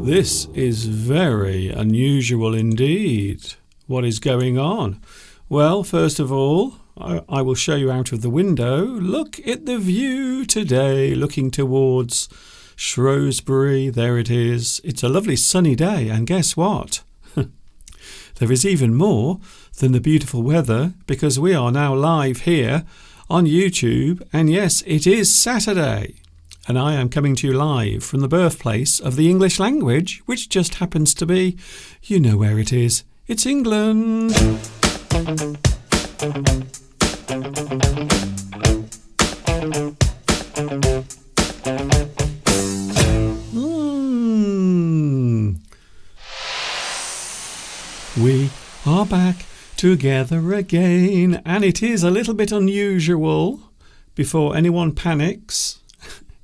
This is very unusual indeed. What is going on? Well, first of all, I will show you out of the window. Look at the view today, looking towards Shrewsbury. There it is. It's a lovely sunny day, and guess what? There is even more than the beautiful weather, because we are now live here on YouTube, and yes, it is Saturday. And I am coming to you live from the birthplace of the English language, which just happens to be, you know where it is. It's England. We are back together again, and it is a little bit unusual. Before anyone panics,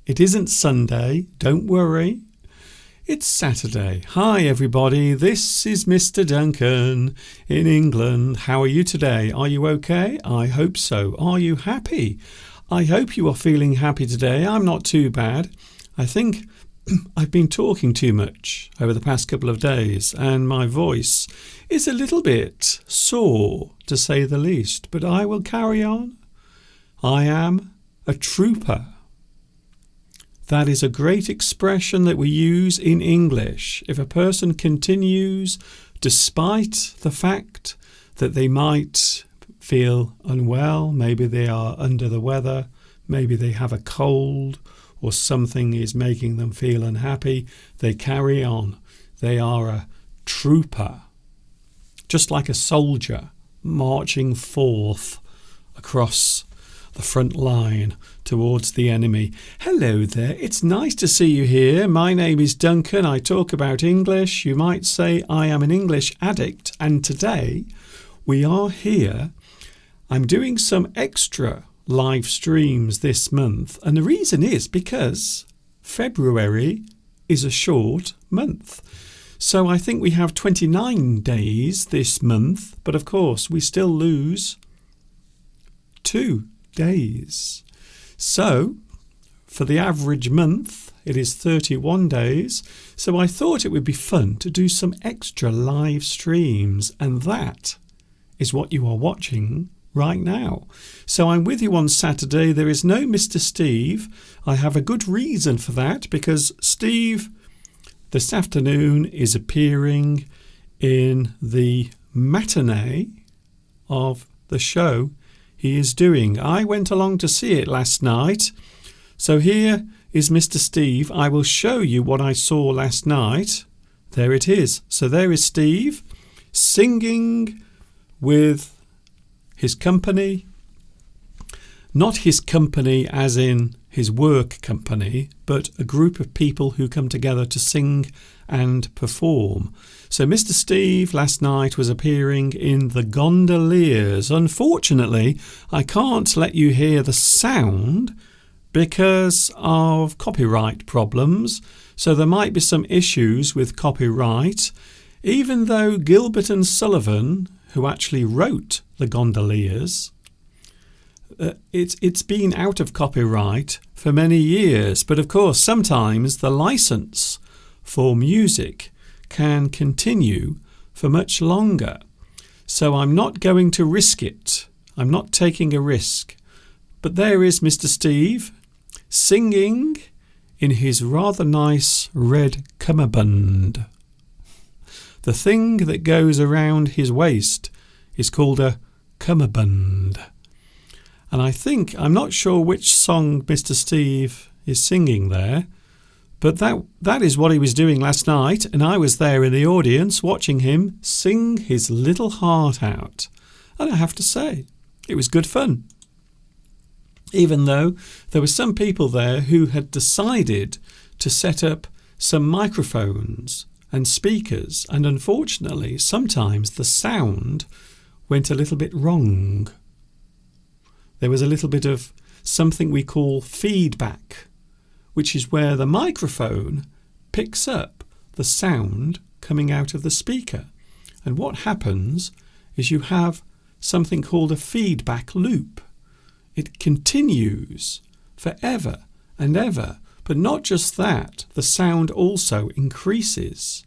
it isn't Sunday, don't worry. It's Saturday. Hi everybody, this is Mr. Duncan in England. How are you today? Are you okay? I hope so. Are you happy? I hope you are feeling happy today. I'm not too bad. I think I've been talking too much over the past couple of days, and my voice is a little bit sore, to say the least, but I will carry on. I am a trooper. That is a great expression that we use in English. If a person continues despite the fact that they might feel unwell, maybe they are under the weather, maybe they have a cold, or something is making them feel unhappy, they carry on. They are a trooper. Just like a soldier marching forth across the front line towards the enemy. Hello there, it's nice to see you here. My name is Duncan. I talk about English. You might say I am an English addict, and today we are here. I'm doing some extra live streams this month, and the reason is because February is a short month. So I think we have 29 days this month, but of course we still lose 2 days. So for the average month it is 31 days. So I thought it would be fun to do some extra live streams, and that is what you are watching right now. So I'm with you on Saturday. There is no Mr. Steve. I have a good reason for that, because Steve this afternoon is appearing in the matinee of the show he is doing. I went along to see it last night. So here is Mr. Steve. I will show you what I saw last night. There it is. So there is Steve singing with his company. Not his company as in his work company, but a group of people who come together to sing and perform. So Mr. Steve last night was appearing in The Gondoliers. Unfortunately, I can't let you hear the sound because of copyright problems. So there might be some issues with copyright, even though Gilbert and Sullivan, who actually wrote The Gondoliers, it's been out of copyright for many years. But of course, sometimes the license for music can continue for much longer. So I'm not going to risk it. I'm not taking a risk. But there is Mr. Steve singing in his rather nice red cummerbund. The thing that goes around his waist is called a cummerbund. And I'm not sure which song Mr. Steve is singing there, but that is what he was doing last night, and I was there in the audience watching him sing his little heart out. And I have to say, it was good fun. Even though there were some people there who had decided to set up some microphones and speakers, and unfortunately sometimes the sound went a little bit wrong. There was a little bit of something we call feedback, which is where the microphone picks up the sound coming out of the speaker. And what happens is you have something called a feedback loop. It continues forever and ever, But not just that, the sound also increases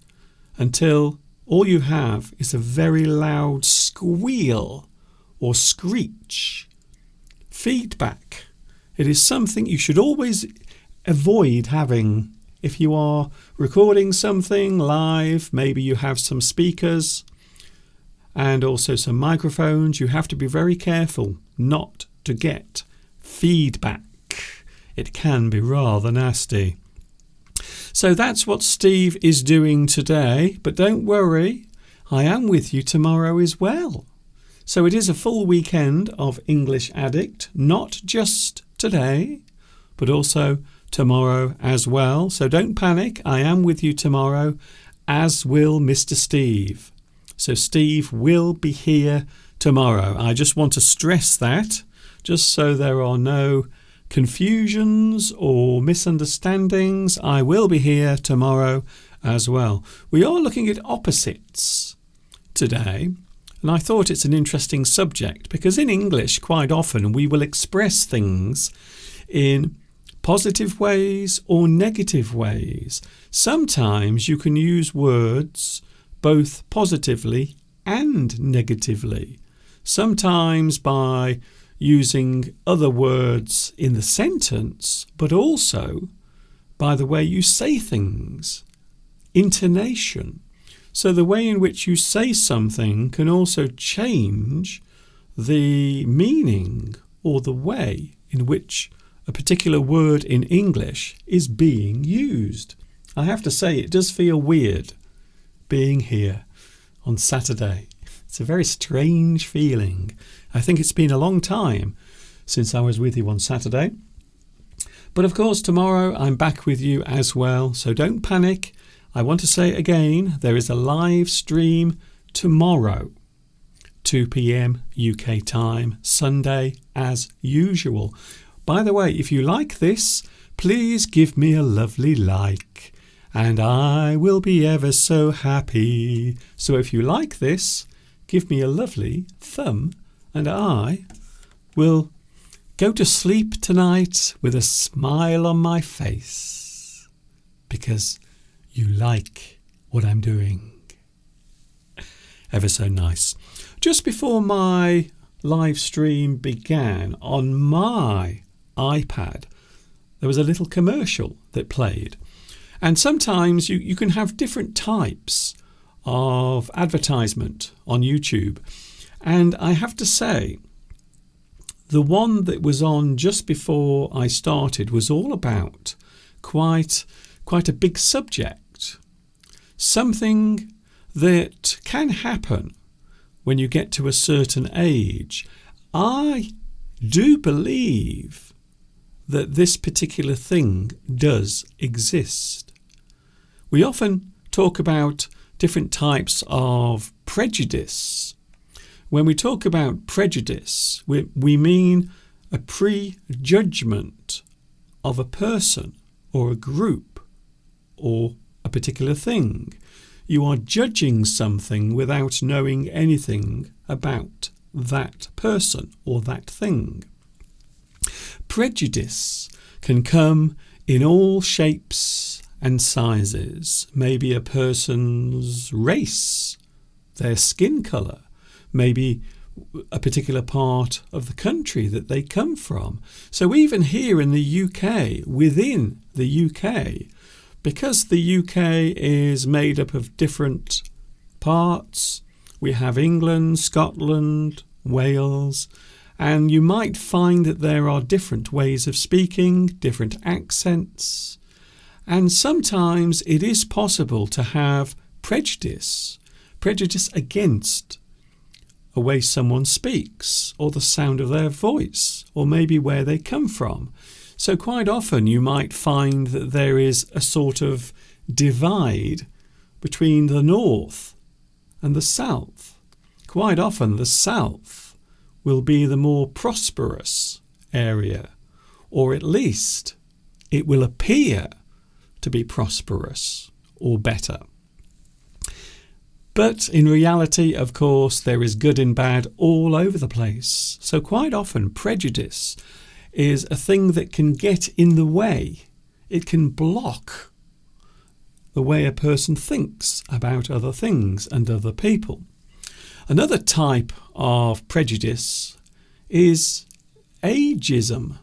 until all you have is a very loud squeal or screech. Feedback. It is something you should always avoid having. If you are recording something live, maybe you have some speakers and also some microphones, you have to be very careful not to get feedback. It can be rather nasty. So that's what Steve is doing today, but don't worry, I am with you tomorrow as well. So it is a full weekend of English Addict, not just today, but also tomorrow as well. So don't panic, I am with you tomorrow, as will Mr. Steve. So Steve will be here tomorrow. I just want to stress that, just so there are no confusions or misunderstandings. I will be here tomorrow as well. We are looking at opposites today. And I thought it's an interesting subject because in English quite often we will express things in positive ways or negative ways. Sometimes you can use words both positively and negatively. Sometimes by using other words in the sentence, but also by the way you say things, intonation. So the way in which you say something can also change the meaning or the way in which a particular word in English is being used. I have to say it does feel weird being here on Saturday. It's a very strange feeling. I think it's been a long time since I was with you on Saturday. But of course tomorrow I'm back with you as well, so don't panic. I want to say again, there is a live stream tomorrow, 2 p.m. UK time, Sunday as usual. By the way, if you like this, please give me a lovely like and I will be ever so happy. So if you like this, give me a lovely thumb and I will go to sleep tonight with a smile on my face because you like what I'm doing. Ever so nice. Just before my live stream began on my iPad, there was a little commercial that played. And sometimes you can have different types of advertisement on YouTube. And I have to say, the one that was on just before I started was all about quite a big subject. Something that can happen when you get to a certain age. I do believe that this particular thing does exist. We often talk about different types of prejudice. When we talk about prejudice, we mean a prejudgment of a person or a group or a particular thing. You are judging something without knowing anything about that person or that thing. Prejudice can come in all shapes and sizes. Maybe a person's race, their skin colour, maybe a particular part of the country that they come from. So even here in the UK, within the UK, because the UK is made up of different parts, we have England, Scotland, Wales, and you might find that there are different ways of speaking, different accents, and sometimes it is possible to have prejudice against a way someone speaks or the sound of their voice or maybe where they come from. So quite often you might find that there is a sort of divide between the north and the south. Quite often the south will be the more prosperous area, or at least it will appear to be prosperous or better. But in reality, of course, there is good and bad all over the place. So quite often prejudice is a thing that can get in the way it can block the way a person thinks about other things and other people. Another type of prejudice is ageism,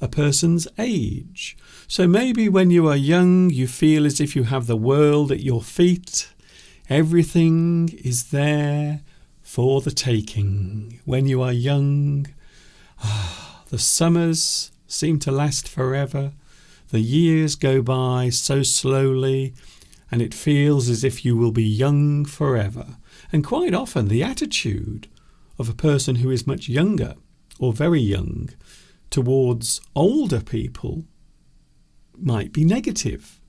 a person's age. So maybe when you are young, you feel as if you have the world at your feet. Everything is there for the taking. When you are young, the summers seem to last forever. The years go by so slowly, and it feels as if you will be young forever. And quite often the attitude of a person who is much younger or very young towards older people might be negative.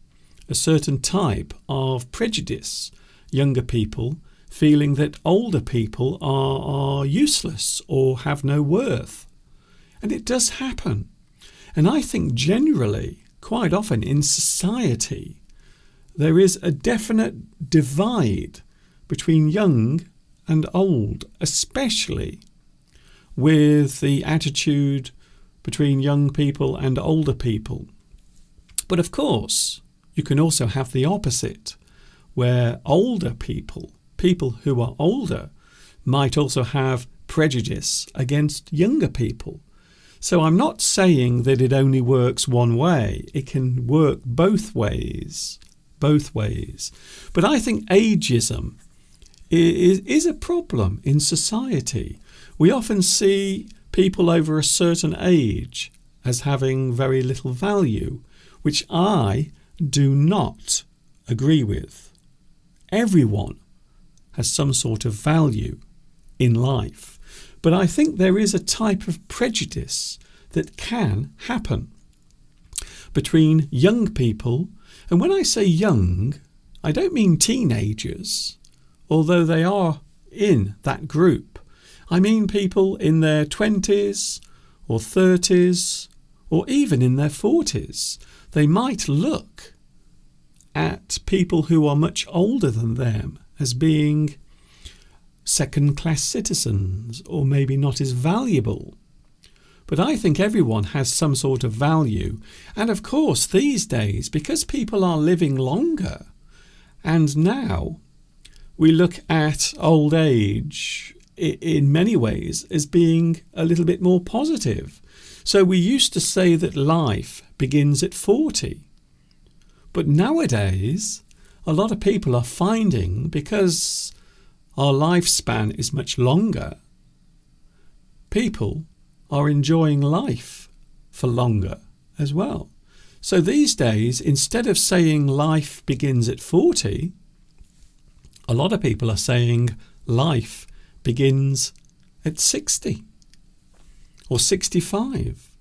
A certain type of prejudice, younger people feeling that older people are useless or have no worth. And it does happen. And I think generally, quite often in society, there is a definite divide between young and old, especially with the attitude between young people and older people. But of course, you can also have the opposite, where older people who are older, might also have prejudice against younger people. So I'm not saying that it only works one way. It can work both ways. But I think ageism is a problem in society. We often see people over a certain age as having very little value, which I do not agree with. Everyone has some sort of value in life, but I think there is a type of prejudice that can happen between young people. And when I say young, I don't mean teenagers, although they are in that group. I mean people in their 20s or 30s or even in their 40s. They might look at people who are much older than them as being second-class citizens or maybe not as valuable. But I think everyone has some sort of value. And of course, these days, because people are living longer, and now we look at old age in many ways as being a little bit more positive. So we used to say that life begins at 40. But nowadays, a lot of people are finding, because our lifespan is much longer, people are enjoying life for longer as well. So these days, instead of saying life begins at 40, a lot of people are saying life begins at 60 or 65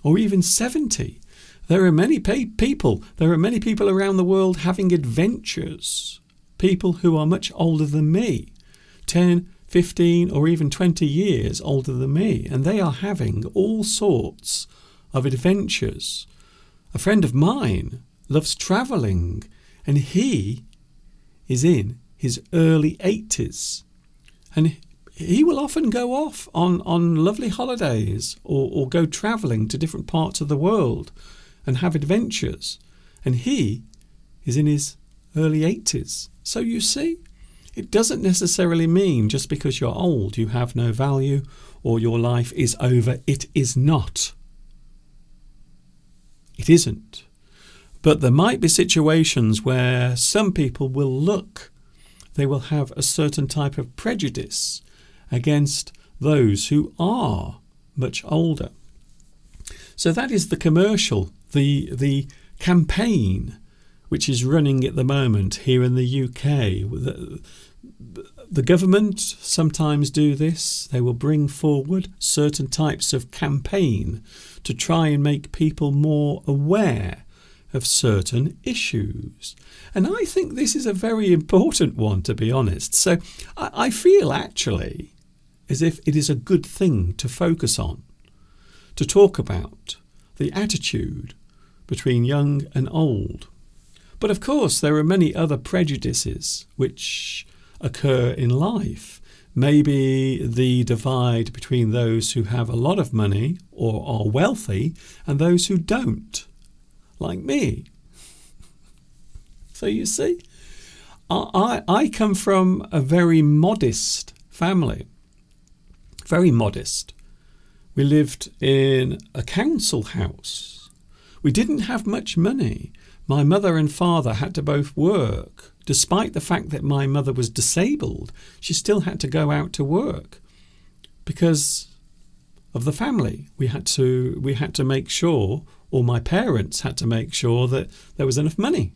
or even 70. There are many people around the world having adventures, people who are much older than me, 10, 15 or even 20 years older than me, and they are having all sorts of adventures. A friend of mine loves travelling, and he is in his early 80s, and he will often go off on lovely holidays or go travelling to different parts of the world and have adventures, and he is in his early 80s. So you see, it doesn't necessarily mean just because you're old you have no value or your life is over. It is not. It isn't. But there might be situations where some people will look, they will have a certain type of prejudice against those who are much older. So that is the commercial, the campaign which is running at the moment here in the UK. The government sometimes do this. They will bring forward certain types of campaign to try and make people more aware of certain issues. And I think this is a very important one, to be honest. So I feel actually as if it is a good thing to focus on, to talk about the attitude between young and old. But of course, there are many other prejudices which occur in life. Maybe the divide between those who have a lot of money or are wealthy and those who don't. like me. So you see, I come from a very modest family. Very modest. We lived in a council house. We didn't have much money. My mother and father had to both work. Despite the fact that my mother was disabled, she still had to go out to work because of the family. We had to make sure, or my parents had to make sure, that there was enough money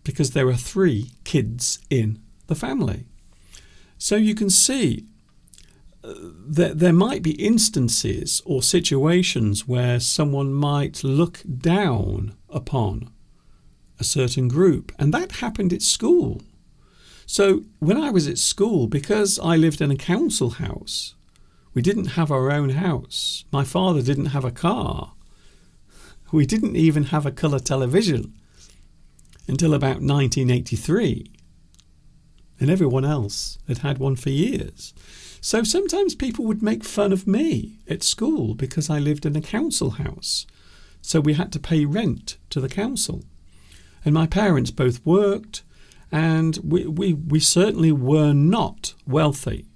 because there were 3 kids in the family. So you can see that there might be instances or situations where someone might look down upon a certain group, and that happened at school. So when I was at school, because I lived in a council house, we didn't have our own house. My father didn't have a car. We didn't even have a colour television until about 1983, and everyone else had had one for years. So sometimes people would make fun of me at school because I lived in a council house. So we had to pay rent to the council. And my parents both worked, and we certainly were not wealthy.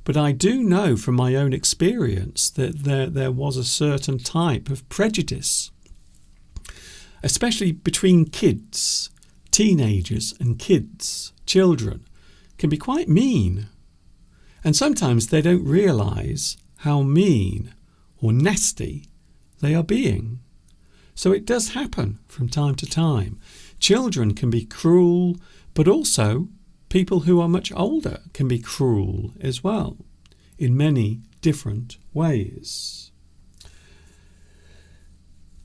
But I do know from my own experience that there was a certain type of prejudice, especially between kids, teenagers and kids, children, can be quite mean. And sometimes they don't realise how mean or nasty they are being. So it does happen from time to time. Children can be cruel, but also people who are much older can be cruel as well, in many different ways.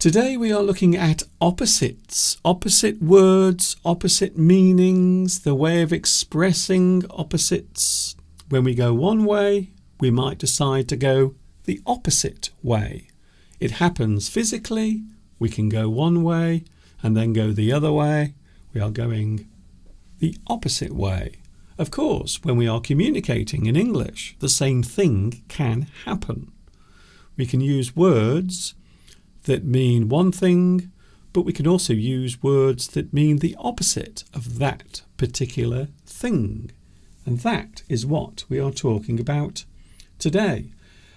Today we are looking at opposites, opposite words, opposite meanings, the way of expressing opposites. When we go one way, we might decide to go the opposite way. It happens physically. We can go one way and then go the other way. We are going the opposite way. Of course, when we are communicating in English, the same thing can happen. We can use words that mean one thing, but we can also use words that mean the opposite of that particular thing. And that is what we are talking about today.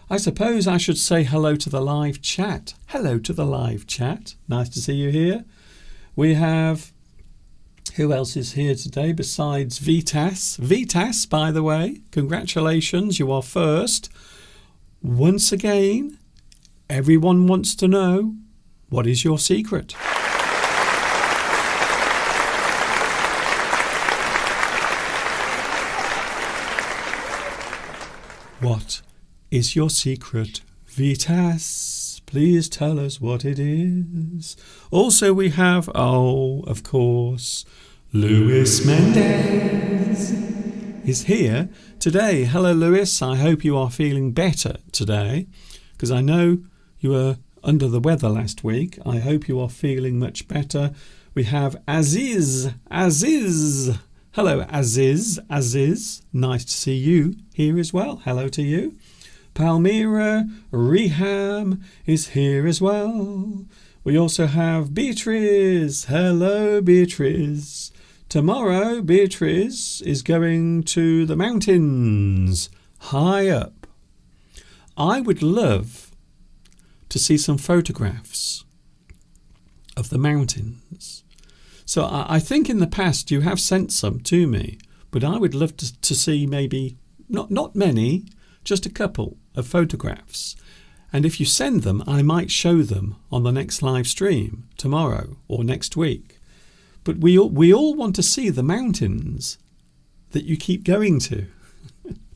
I suppose I should say hello to the live chat. Hello to the live chat. Nice to see you here. We have, who else is here today besides Vitas? Vitas, by the way, congratulations, you are first. Once again, everyone wants to know, what is your secret? What is your secret, Vitas? Please tell us what it is. Also we have, of course, Luis Mendez is here today. Hello, Luis. I hope you are feeling better today, because I know you were under the weather last week. I hope you are feeling much better. We have Aziz. Hello, Aziz. Nice to see you here as well. Hello to you. Palmyra Reham is here as well. We also have Beatrice. Hello, Beatrice. Tomorrow, Beatrice is going to the mountains, high up. I would love to see some photographs of the mountains. So I think in the past you have sent some to me, but I would love to see maybe, not many, just a couple of photographs. And if you send them, I might show them on the next live stream tomorrow or next week. But we all want to see the mountains that you keep going to.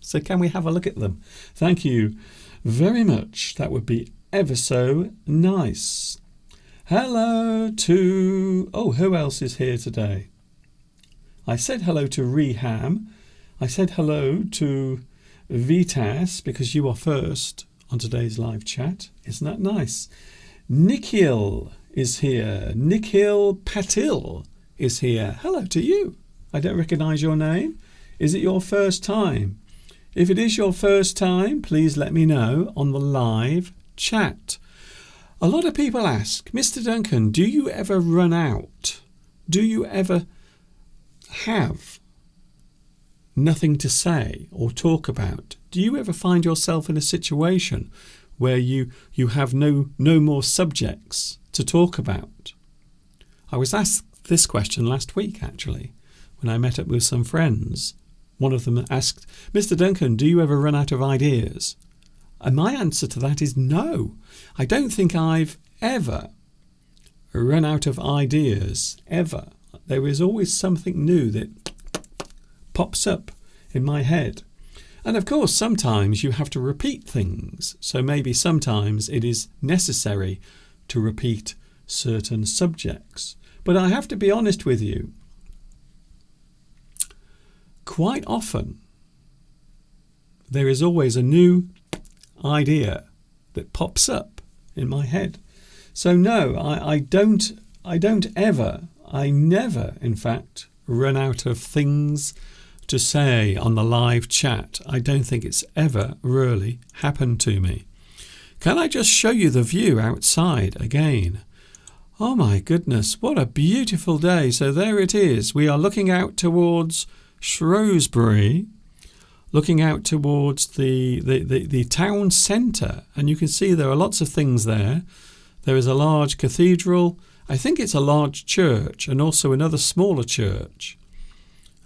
So can we have a look at them? Thank you very much. That would be ever so nice. Hello to... who else is here today? I said hello to Reham. I said hello to Vitas because you are first on today's live chat. Isn't that nice? Nikhil is here. Nikhil Patil is here. Hello to you. I don't recognise your name. Is it your first time? If it is your first time, please let me know on the live chat. A lot of people ask, Mr. Duncan, do you ever run out? Do you ever have nothing to say or talk about? Do you ever find yourself in a situation where you have no more subjects to talk about? I was asked this question last week, actually, when I met up with some friends. One of them asked, Mr. Duncan, do you ever run out of ideas? And my answer to that is no. I don't think I've ever run out of ideas, ever. There is always something new that pops up in my head. And of course, sometimes you have to repeat things. So maybe sometimes it is necessary to repeat certain subjects. But I have to be honest with you. Quite often, there is always a new idea that pops up in my head. So no, I never, in fact, run out of things to say on the live chat. I don't think it's ever really happened to me. Can I just show you the view outside again? Oh my goodness, what a beautiful day. So there it is. We are looking out towards Shrewsbury, looking out towards the town centre, and you can see there are lots of things there. There is a large cathedral. I think it's a large church and also another smaller church.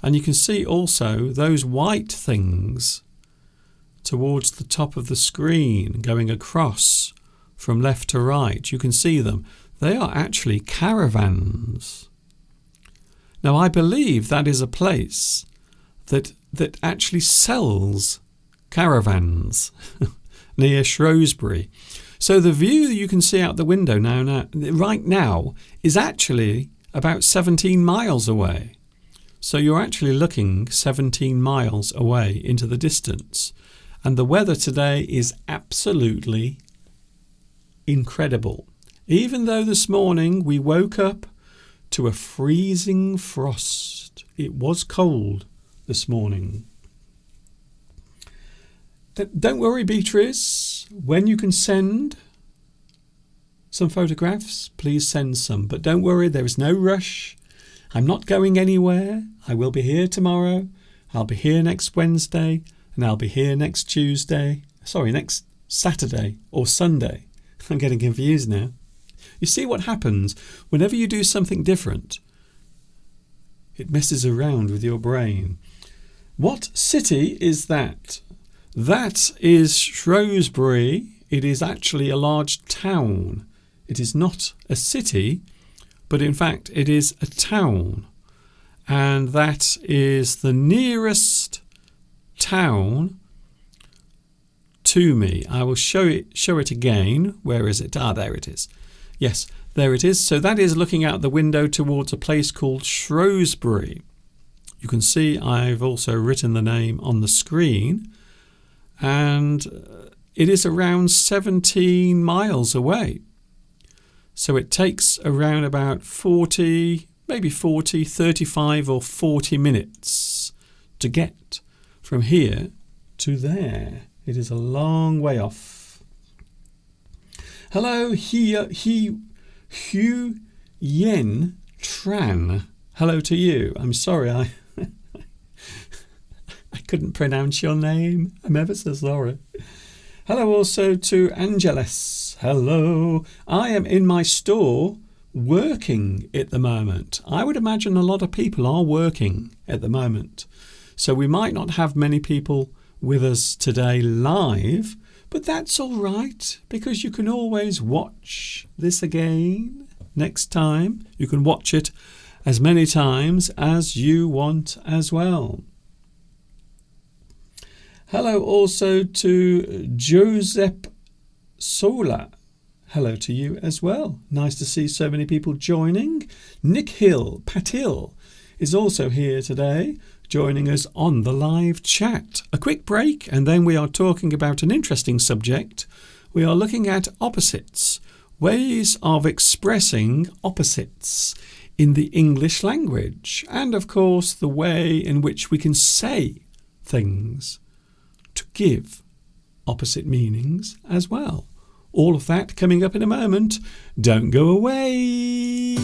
And you can see also those white things towards the top of the screen going across from left to right. You can see them. They are actually caravans. Now, I believe that is a place that actually sells caravans near Shrewsbury. So the view you can see out the window right now is actually about 17 miles away. So you're actually looking 17 miles away into the distance. And the weather today is absolutely incredible. Even though this morning we woke up to a freezing frost. It was cold this morning. Don't worry, Beatrice. When you can send some photographs, please send some. But don't worry, there is no rush. I'm not going anywhere. I will be here tomorrow. I'll be here next Wednesday. And I'll be here next next Saturday or Sunday. I'm getting confused now. You see what happens whenever you do something different? It messes around with your brain. What city is that? That is Shrewsbury. It is actually a large town. It is not a city, but in fact it is a town. And that is the nearest town to me. I will show it again. Where is it? There it is. Yes, there it is. So that is looking out the window towards a place called Shrewsbury. You can see I've also written the name on the screen, and it is around 17 miles away. So it takes around about 35 or 40 minutes to get from here to there. It is a long way off. Hello, Hugh Yen Tran. Hello to you. I'm sorry, I couldn't pronounce your name. I'm ever so sorry. Hello also to Angeles. Hello. I am in my store working at the moment. I would imagine a lot of people are working at the moment. So we might not have many people with us today live, but that's all right, because you can always watch this again next time. You can watch it as many times as you want as well. Hello also to Josep Sola. Hello to you as well. Nice to see so many people joining. Nick Patil is also here today, joining us on the live chat. A quick break, and then we are talking about an interesting subject. We are looking at opposites, ways of expressing opposites in the English language, and of course the way in which we can say things to give opposite meanings as well. All of that coming up in a moment. Don't go away.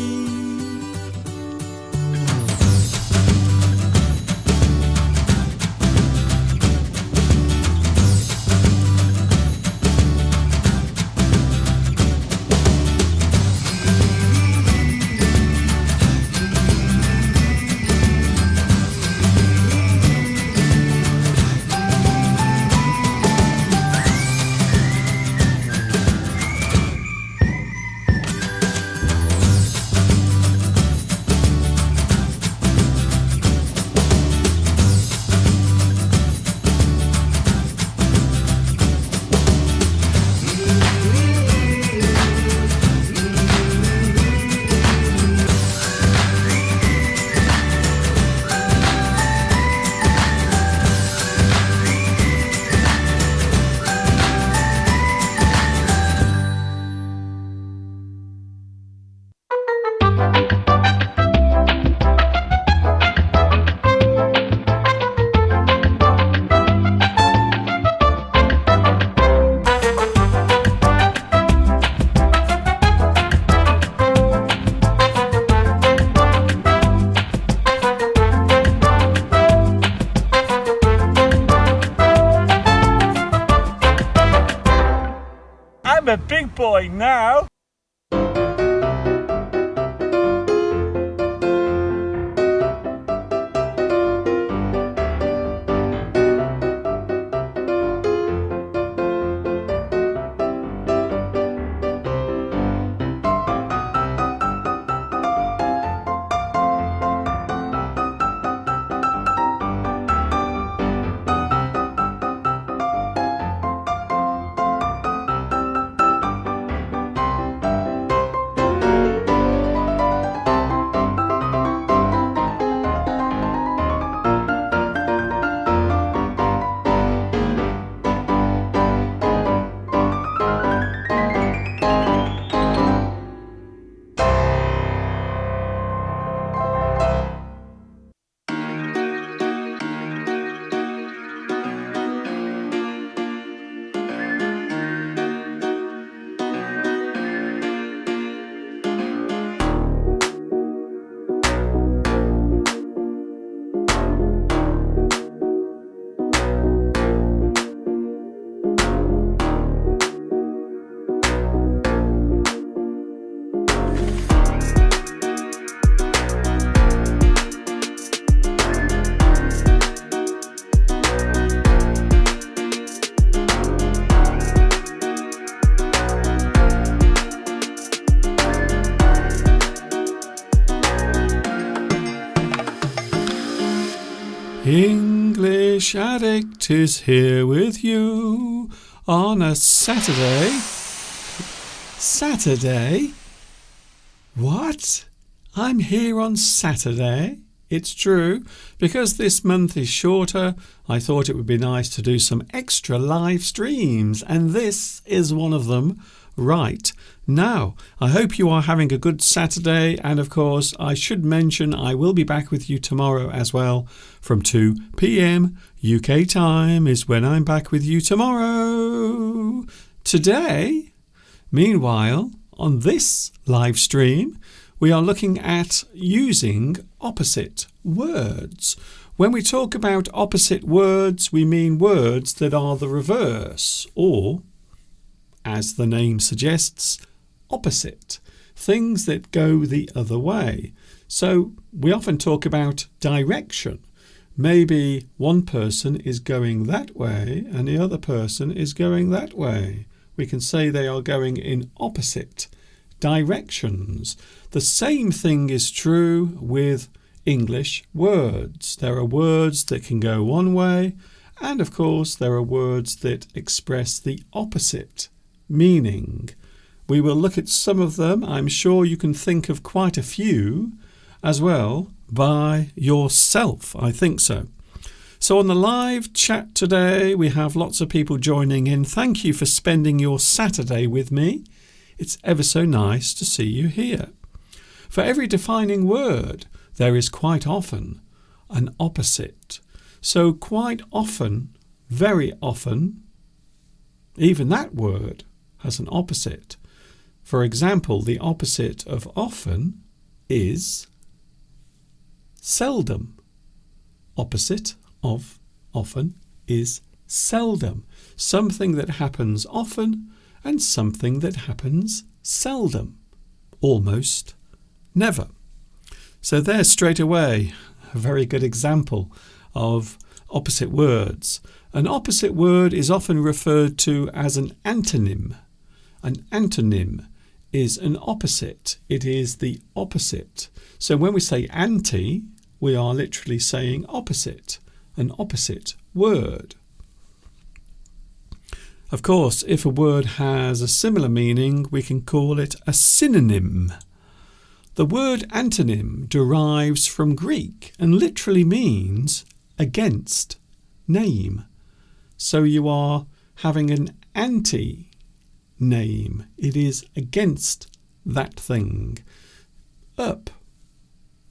I'm a big boy now. English Addict is here with you on a Saturday. Saturday? What? I'm here on Saturday? It's true, because this month is shorter, I thought it would be nice to do some extra live streams, and this is one of them. Right. Now, I hope you are having a good Saturday, and of course, I should mention I will be back with you tomorrow as well. From 2 p.m. UK time is when I'm back with you tomorrow. Today, meanwhile, on this live stream, we are looking at using opposite words. When we talk about opposite words, we mean words that are the reverse, or, as the name suggests, opposite, things that go the other way. So we often talk about direction. Maybe one person is going that way and the other person is going that way. We can say they are going in opposite directions. The same thing is true with English words. There are words that can go one way, and of course there are words that express the opposite meaning. We will look at some of them. I'm sure you can think of quite a few as well by yourself. I think so. So on the live chat today, we have lots of people joining in. Thank you for spending your Saturday with me. It's ever so nice to see you here. For every defining word, there is quite often an opposite. So quite often, very often, even that word has an opposite. For example, the opposite of often is seldom. Opposite of often is seldom. Something that happens often and something that happens seldom. Almost never. So there's straight away a very good example of opposite words. An opposite word is often referred to as an antonym. An antonym is an opposite. It is the opposite. So when we say anti, we are literally saying opposite, an opposite word. Of course, if a word has a similar meaning, we can call it a synonym. The word antonym derives from Greek and literally means against, name. So you are having an anti-name. It is against that thing. Up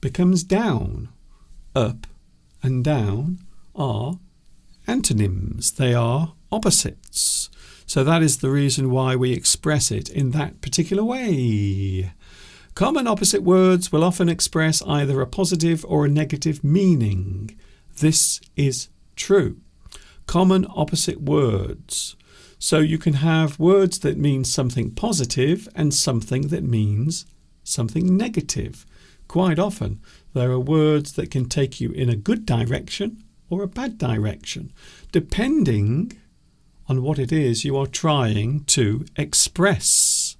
becomes down. Up and down are antonyms. They are opposites. So that is the reason why we express it in that particular way. Common opposite words will often express either a positive or a negative meaning. This is true. Common opposite words. So you can have words that mean something positive and something that means something negative. Quite often there are words that can take you in a good direction or a bad direction, depending on what it is you are trying to express.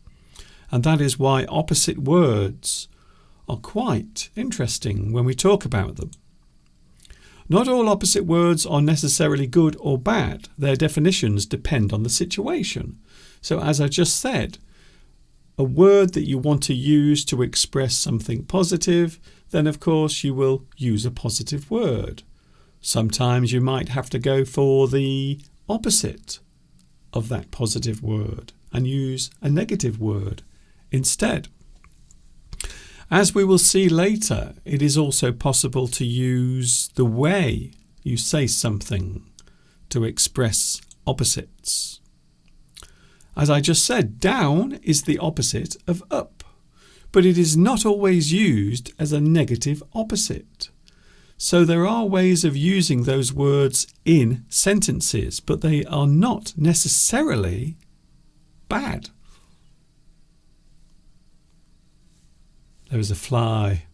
And that is why opposite words are quite interesting when we talk about them. Not all opposite words are necessarily good or bad. Their definitions depend on the situation. So as I just said, a word that you want to use to express something positive, then of course you will use a positive word. Sometimes you might have to go for the opposite of that positive word and use a negative word instead. As we will see later, it is also possible to use the way you say something to express opposites. As I just said, down is the opposite of up, but it is not always used as a negative opposite. So there are ways of using those words in sentences, but they are not necessarily bad. There is a fly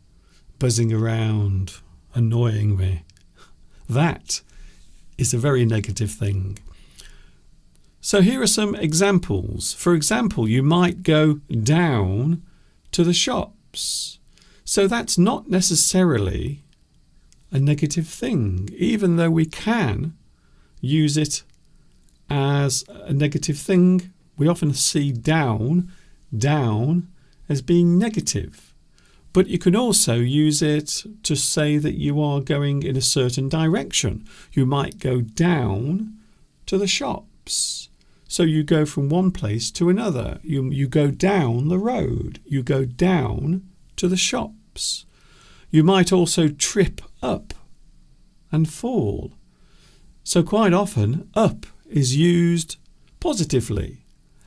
buzzing around, annoying me. That is a very negative thing. So here are some examples. For example, you might go down to the shops. So that's not necessarily a negative thing, even though we can use it as a negative thing. We often see down as being negative. But you can also use it to say that you are going in a certain direction. You might go down to the shops. So you go from one place to another. You go down the road. You go down to the shops. You might also trip up and fall. So quite often, up is used positively.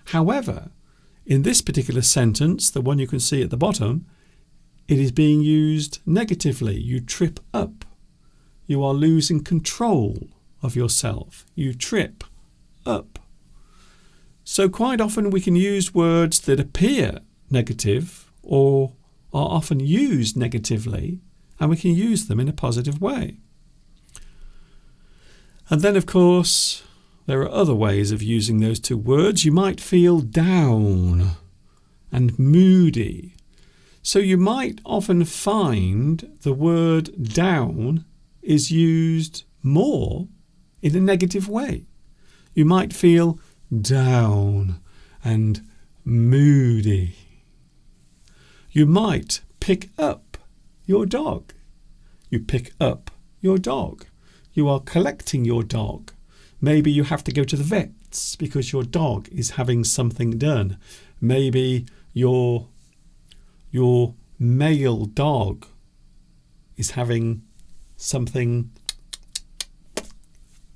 However, in this particular sentence, the one you can see at the bottom, it is being used negatively. You trip up. You are losing control of yourself. You trip up. So quite often we can use words that appear negative or are often used negatively, and we can use them in a positive way. And then, of course, there are other ways of using those two words. You might feel down and moody. So you might often find the word down is used more in a negative way. You might feel down and moody. You might pick up your dog. You pick up your dog. You are collecting your dog. Maybe you have to go to the vets because your dog is having something done. Maybe your male dog is having something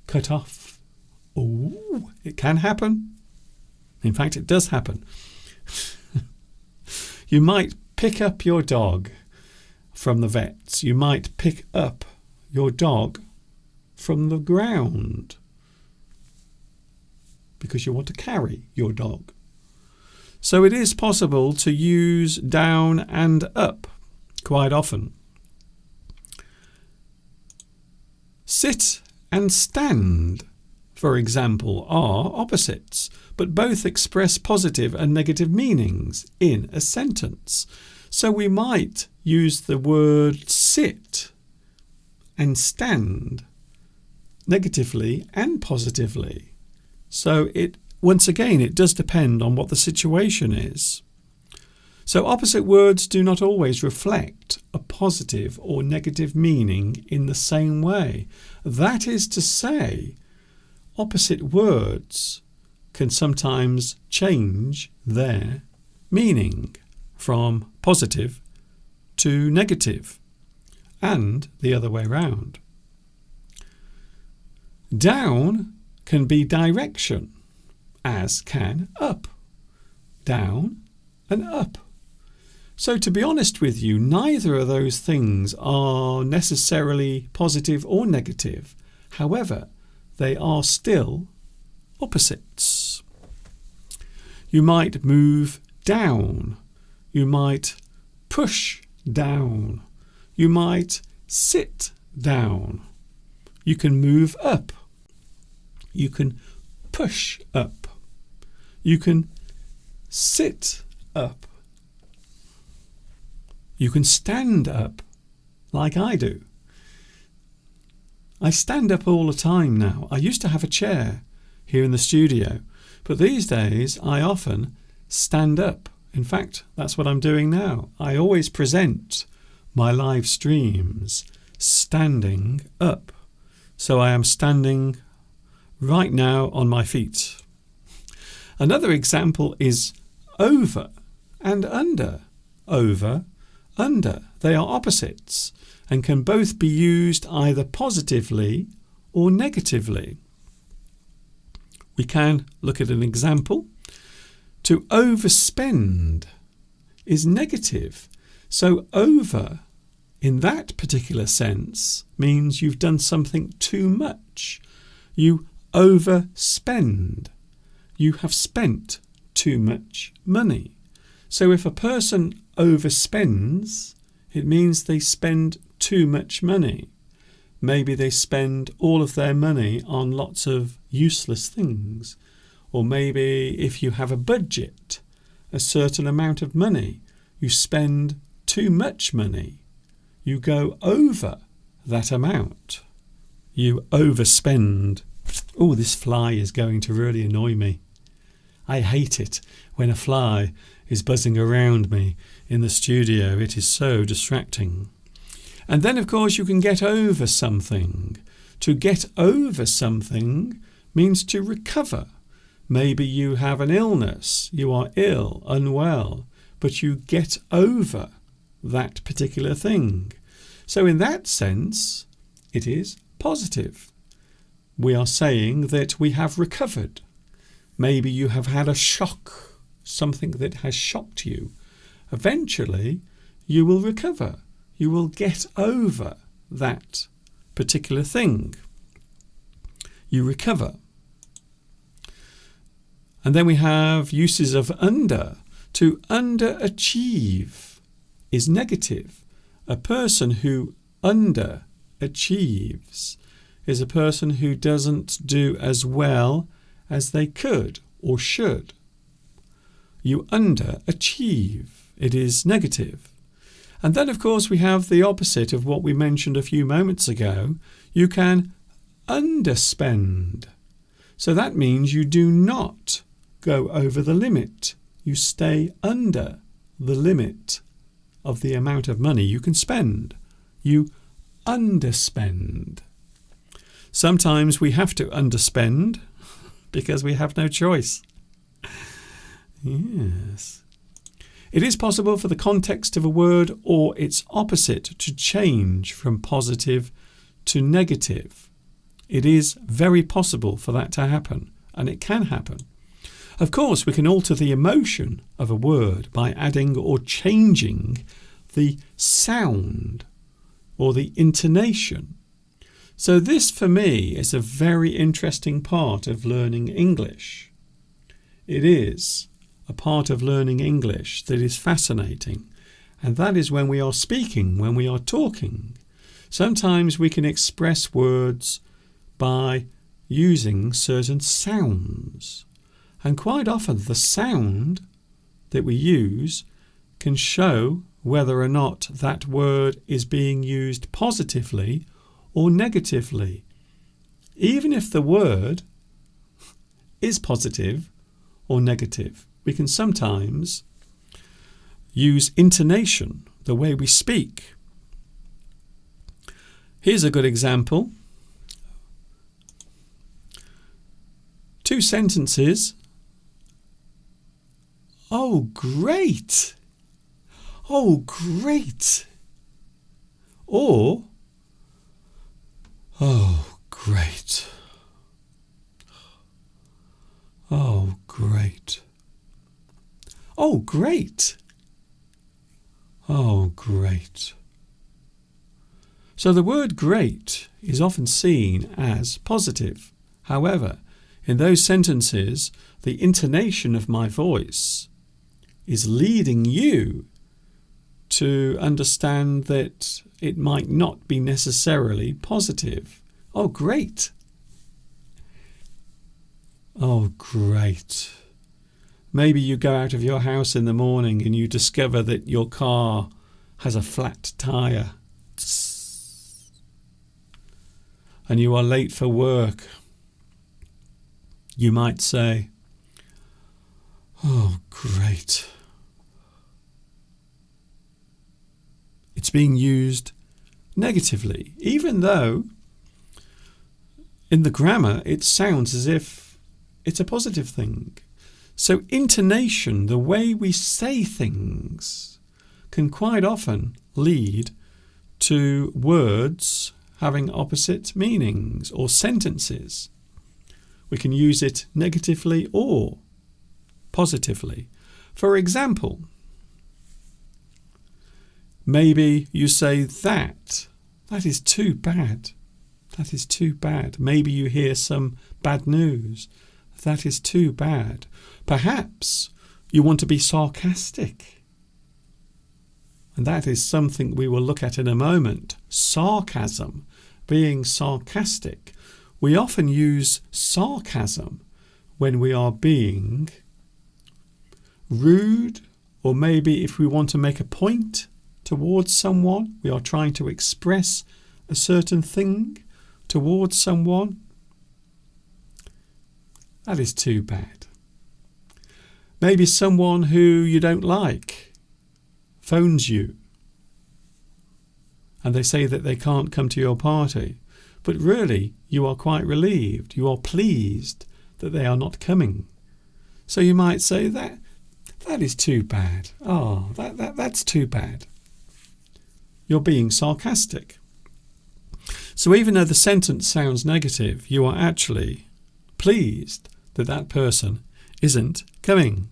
cut off. Oh, it can happen. In fact, it does happen. You might pick up your dog from the vets. You might pick up your dog from the ground because you want to carry your dog. So it is possible to use down and up quite often. Sit and stand, for example, are opposites, but both express positive and negative meanings in a sentence. So we might use the word sit and stand negatively and positively. So once again, it does depend on what the situation is. So opposite words do not always reflect a positive or negative meaning in the same way. That is to say, opposite words can sometimes change their meaning from positive to negative, and the other way round. Down can be direction, as can up. Down and up. So to be honest with you, neither of those things are necessarily positive or negative. However, they are still opposites. You might move down. You might push down. You might sit down. You can move up. You can push up. You can sit up. You can stand up, like I do. I stand up all the time now. I used to have a chair here in the studio, but these days I often stand up. In fact, that's what I'm doing now. I always present my live streams standing up. So I am standing right now on my feet. Another example is over and under. Over, under. They are opposites and can both be used either positively or negatively. We can look at an example. To overspend is negative. So over, in that particular sense, means you've done something too much. You overspend. You have spent too much money. So if a person overspends, it means they spend too much money. Maybe they spend all of their money on lots of useless things. Or maybe if you have a budget, a certain amount of money, you spend too much money. You go over that amount. You overspend. Oh, this fly is going to really annoy me. I hate it when a fly is buzzing around me in the studio. It is so distracting. And then, of course, you can get over something. To get over something means to recover. Maybe you have an illness, you are ill, unwell, but you get over that particular thing. So in that sense, it is positive. We are saying that we have recovered. Maybe you have had a shock, something that has shocked you. Eventually, you will recover. You will get over that particular thing. You recover. And then we have uses of under. To underachieve is negative. A person who underachieves is a person who doesn't do as well as they could or should. You underachieve. It is negative. And then, of course, we have the opposite of what we mentioned a few moments ago. You can underspend. So that means you do not go over the limit. You stay under the limit of the amount of money you can spend. You underspend. Sometimes we have to underspend because we have no choice. Yes. It is possible for the context of a word or its opposite to change from positive to negative. It is very possible for that to happen, and it can happen. Of course, we can alter the emotion of a word by adding or changing the sound or the intonation. So this, for me, is a very interesting part of learning English. It is a part of learning English that is fascinating, and that is when we are speaking, when we are talking. Sometimes we can express words by using certain sounds, and quite often the sound that we use can show whether or not that word is being used positively or negatively. Even if the word is positive or negative, we can sometimes use intonation, the way we speak. Here's a good example. 2 sentences. Oh, great! Oh, great! Or, oh, great! Oh, great! Oh, great! Oh, great! So the word great is often seen as positive. However, in those sentences, the intonation of my voice is leading you to understand that it might not be necessarily positive. Oh, great! Oh, great! Maybe you go out of your house in the morning and you discover that your car has a flat tyre and you are late for work. You might say, oh, great. It's being used negatively, even though in the grammar it sounds as if it's a positive thing. So intonation, the way we say things, can quite often lead to words having opposite meanings or sentences. We can use it negatively or positively. For example, maybe you say that is too bad. That is too bad. Maybe you hear some bad news. That is too bad. Perhaps you want to be sarcastic. And that is something we will look at in a moment. Sarcasm, being sarcastic. We often use sarcasm when we are being rude, or maybe if we want to make a point towards someone, we are trying to express a certain thing towards someone. That is too bad. Maybe someone who you don't like phones you and they say that they can't come to your party, but really you are quite relieved, you are pleased that they are not coming. So you might say that is too bad. Oh, that's too bad. You're being sarcastic. So even though the sentence sounds negative, you are actually pleased that that person isn't coming.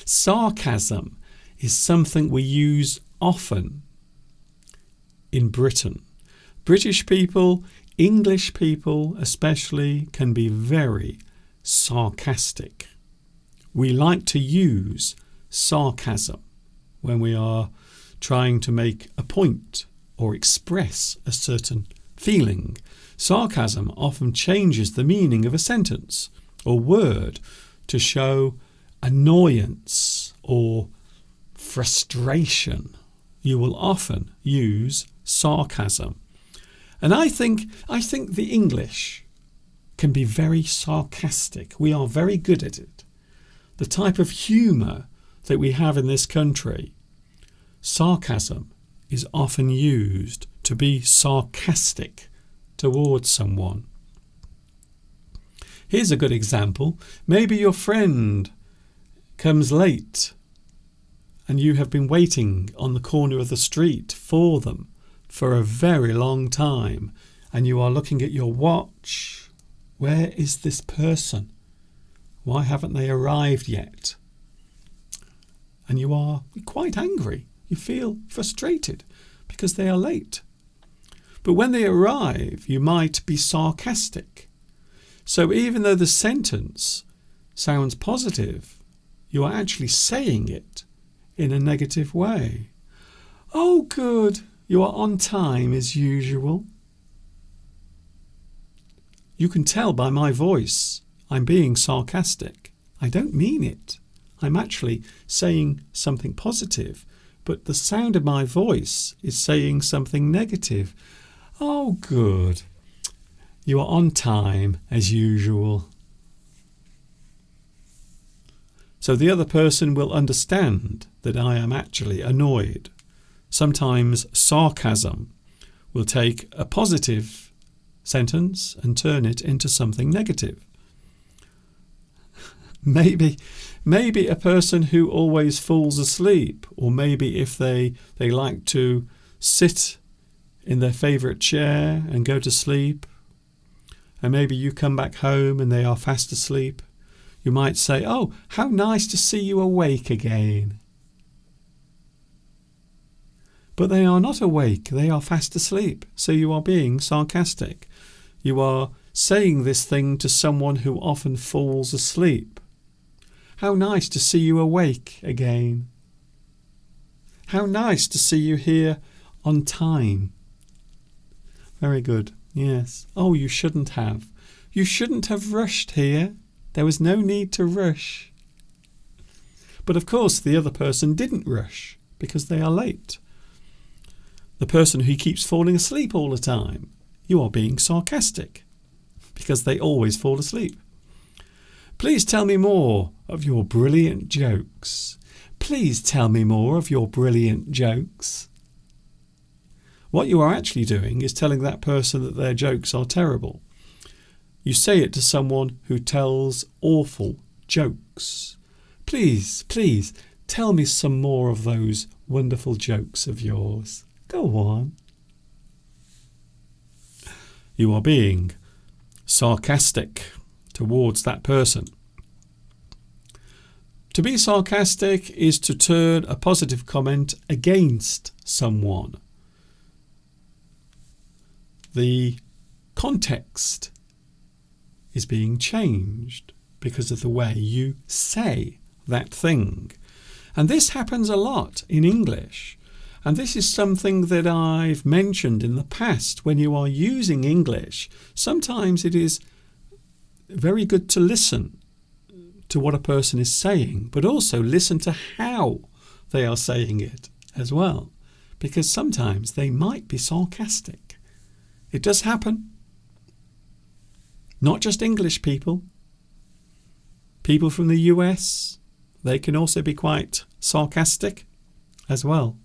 Sarcasm is something we use often in Britain. British people, English people especially, can be very sarcastic. We like to use sarcasm when we are trying to make a point or express a certain feeling. Sarcasm often changes the meaning of a sentence or word to show annoyance or frustration. You will often use sarcasm. And I think the English can be very sarcastic. We are very good at it. The type of humour that we have in this country, sarcasm is often used to be sarcastic towards someone. Here's a good example. Maybe your friend comes late and you have been waiting on the corner of the street for them for a very long time, and you are looking at your watch. Where is this person? Why haven't they arrived yet? And you are quite angry. You feel frustrated because they are late. But when they arrive, you might be sarcastic. So even though the sentence sounds positive, you are actually saying it in a negative way. Oh, good. You are on time as usual. You can tell by my voice I'm being sarcastic. I don't mean it. I'm actually saying something positive, but the sound of my voice is saying something negative. Oh, good. You are on time as usual. So the other person will understand that I am actually annoyed. Sometimes sarcasm will take a positive sentence and turn it into something negative. Maybe a person who always falls asleep, or maybe if they like to sit in their favourite chair and go to sleep, and maybe you come back home and they are fast asleep, you might say, oh, how nice to see you awake again. But they are not awake, they are fast asleep, so you are being sarcastic. You are saying this thing to someone who often falls asleep. How nice to see you awake again. How nice to see you here on time. Very good, yes. Oh, you shouldn't have. You shouldn't have rushed here. There was no need to rush. But of course the other person didn't rush because they are late. The person who keeps falling asleep all the time, you are being sarcastic because they always fall asleep. Please tell me more of your brilliant jokes. Please tell me more of your brilliant jokes. What you are actually doing is telling that person that their jokes are terrible. You say it to someone who tells awful jokes. Please, please, tell me some more of those wonderful jokes of yours. Go on. You are being sarcastic towards that person. To be sarcastic is to turn a positive comment against someone. The context is being changed because of the way you say that thing. And this happens a lot in English. And this is something that I've mentioned in the past. When you are using English, sometimes it is very good to listen to what a person is saying, but also listen to how they are saying it as well, because sometimes they might be sarcastic. It does happen. Not just English people. People from the US, they can also be quite sarcastic as well.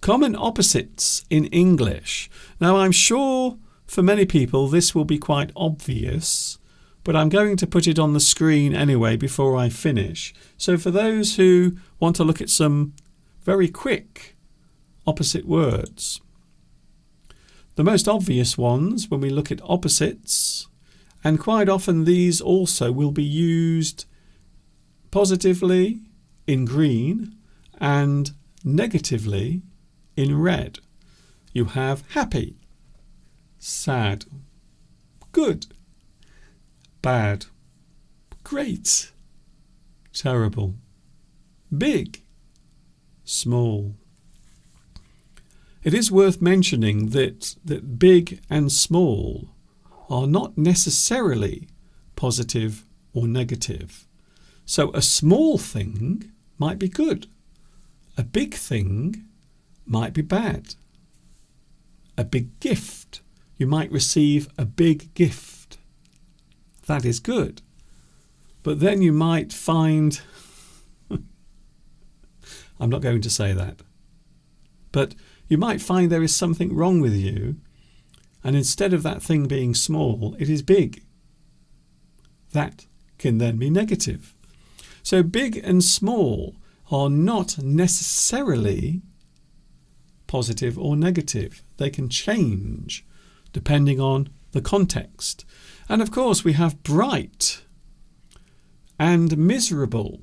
Common opposites in English. Now, I'm sure for many people this will be quite obvious, but I'm going to put it on the screen anyway before I finish. So for those who want to look at some very quick opposite words, the most obvious ones when we look at opposites, and quite often these also will be used positively in green and negatively in red. You have happy, sad, good, bad, great, terrible, big, small. It is worth mentioning that big and small are not necessarily positive or negative. So a small thing might be good. A big thing might be bad. A big gift. You might receive a big gift. That is good. But then you might find... I'm not going to say that. But you might find there is something wrong with you, and instead of that thing being small, it is big. That can then be negative. So big and small are not necessarily positive or negative. They can change depending on the context. And of course we have bright and miserable.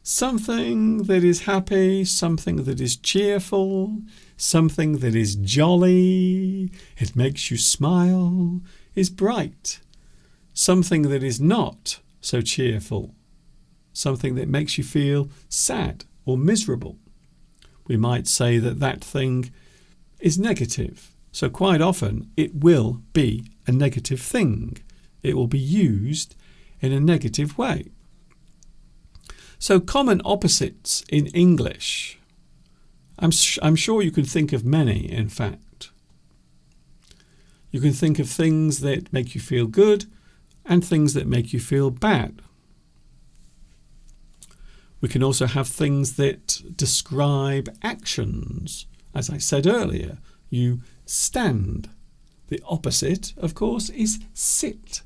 Something that is happy, something that is cheerful, something that is jolly, it makes you smile, is bright. Something that is not so cheerful, something that makes you feel sad or miserable. We might say that that thing is negative. So quite often it will be a negative thing. It will be used in a negative way. So common opposites in English. I'm sure you can think of many, in fact. You can think of things that make you feel good and things that make you feel bad. We can also have things that describe actions. As I said earlier, you stand. The opposite, of course, is sit.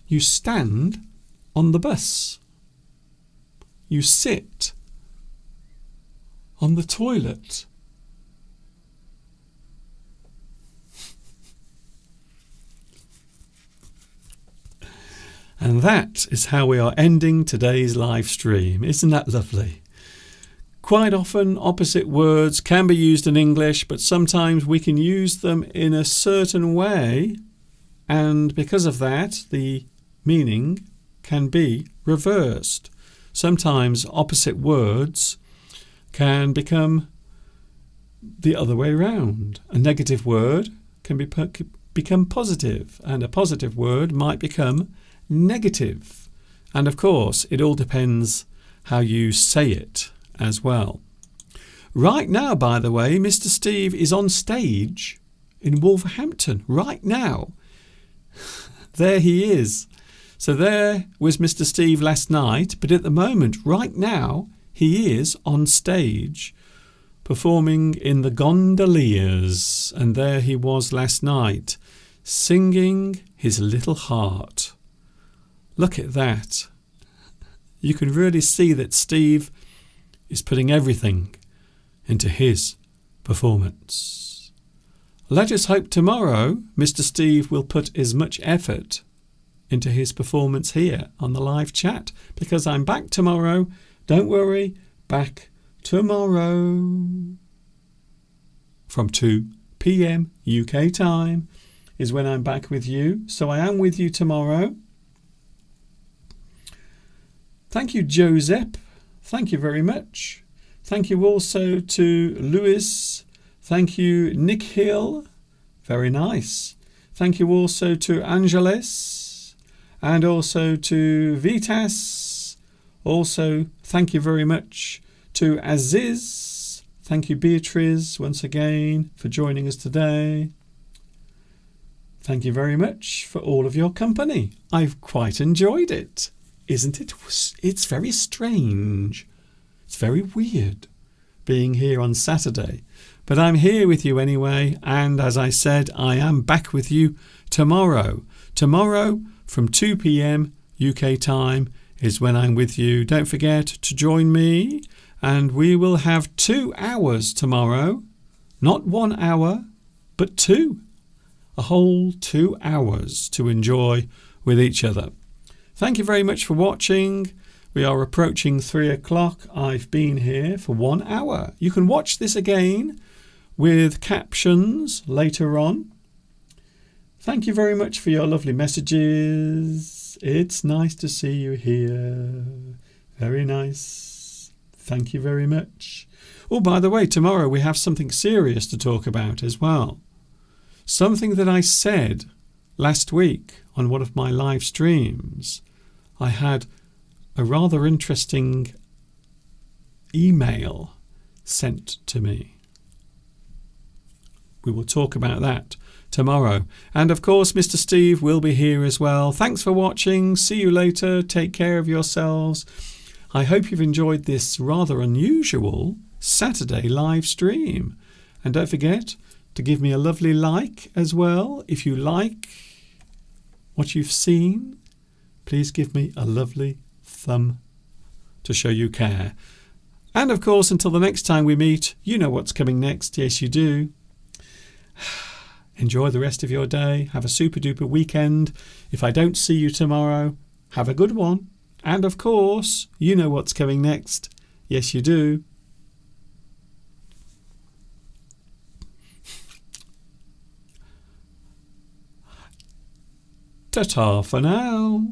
You stand on the bus. You sit on the toilet. And that is how we are ending today's live stream. Isn't that lovely? Quite often opposite words can be used in English, but sometimes we can use them in a certain way, and because of that the meaning can be reversed. Sometimes opposite words can become the other way round. A negative word can become positive, and a positive word might become negative. And of course, it all depends how you say it as well. Right now, by the way, Mr. Steve is on stage in Wolverhampton. Right now. There he is. So there was Mr. Steve last night, but at the moment, right now, he is on stage performing in the Gondoliers, and there he was last night singing his little heart. Look at that. You can really see that Steve is putting everything into his performance. Let us hope tomorrow Mr. Steve will put as much effort into his performance here on the live chat, because I'm back tomorrow. Don't worry, back tomorrow from 2 p.m. UK time is when I'm back with you. So I am with you tomorrow. Thank you, Joseph. Thank you very much. Thank you also to Lewis. Thank you, Nick Hill. Very nice. Thank you also to Angeles. And also to Vitas. Also, thank you very much to Aziz. Thank you, Beatrice, once again for joining us today. Thank you very much for all of your company. I've quite enjoyed it. Isn't it? It's very strange. It's very weird being here on Saturday. But I'm here with you anyway. And as I said, I am back with you tomorrow. Tomorrow, from 2 p.m. UK time is when I'm with you. Don't forget to join me, and we will have 2 hours tomorrow. Not 1 hour, but 2. A whole 2 hours to enjoy with each other. Thank you very much for watching. We are approaching 3 o'clock. I've been here for 1 hour. You can watch this again with captions later on. Thank you very much for your lovely messages. It's nice to see you here. Very nice. Thank you very much. Oh, by the way, tomorrow we have something serious to talk about as well. Something that I said last week on one of my live streams. I had a rather interesting email sent to me. We will talk about that tomorrow. And of course, Mr. Steve will be here as well. Thanks for watching. See you later. Take care of yourselves. I hope you've enjoyed this rather unusual Saturday live stream. And don't forget to give me a lovely like as well. If you like what you've seen, please give me a lovely thumb to show you care. And of course, until the next time we meet, you know what's coming next. Yes, you do. Enjoy the rest of your day. Have a super duper weekend. If I don't see you tomorrow, have a good one. And of course, you know what's coming next. Yes, you do. Ta-ta for now.